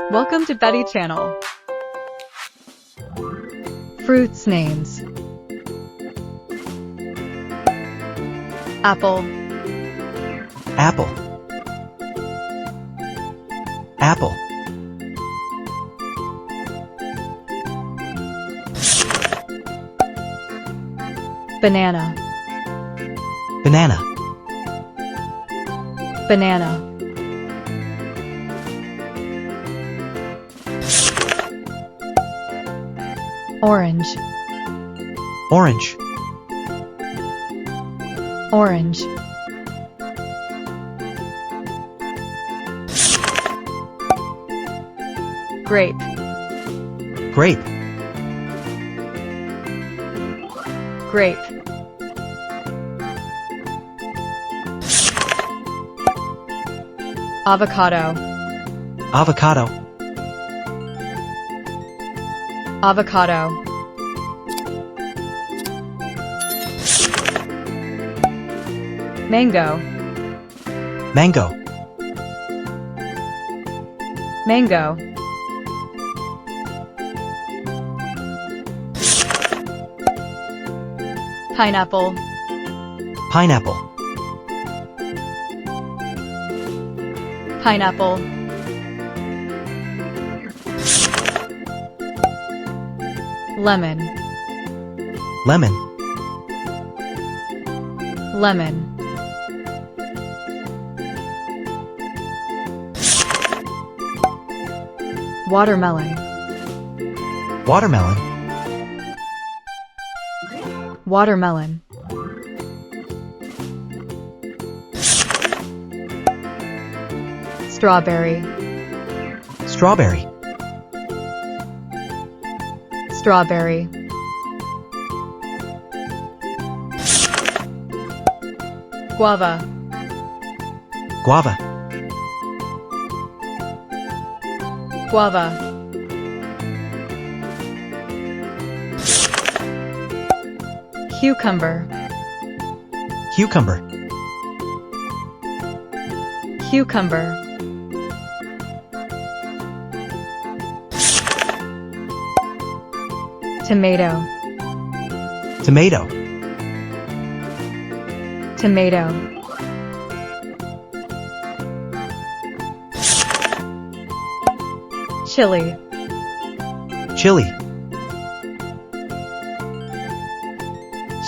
Welcome to Betty Channel. Fruits names. Apple, Apple. Apple. banana, Banana. banana. Orange, Orange. orange. Grape, Grape. grape. Avocado, Avocado. avocado. Mango, Mango. mango. Pineapple, Pineapple. pineapple. Lemon, Lemon. lemon. Watermelon, Watermelon. watermelon. Strawberry, Strawberry. strawberry. Guava, Guava. guava. Cucumber, Cucumber. cucumber. Tomato, Tomato. tomato. Chili, Chili.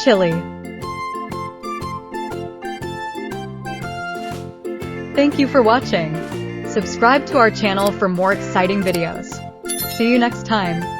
chili. Thank you for watching. Subscribe to our channel for more exciting videos. See you next time.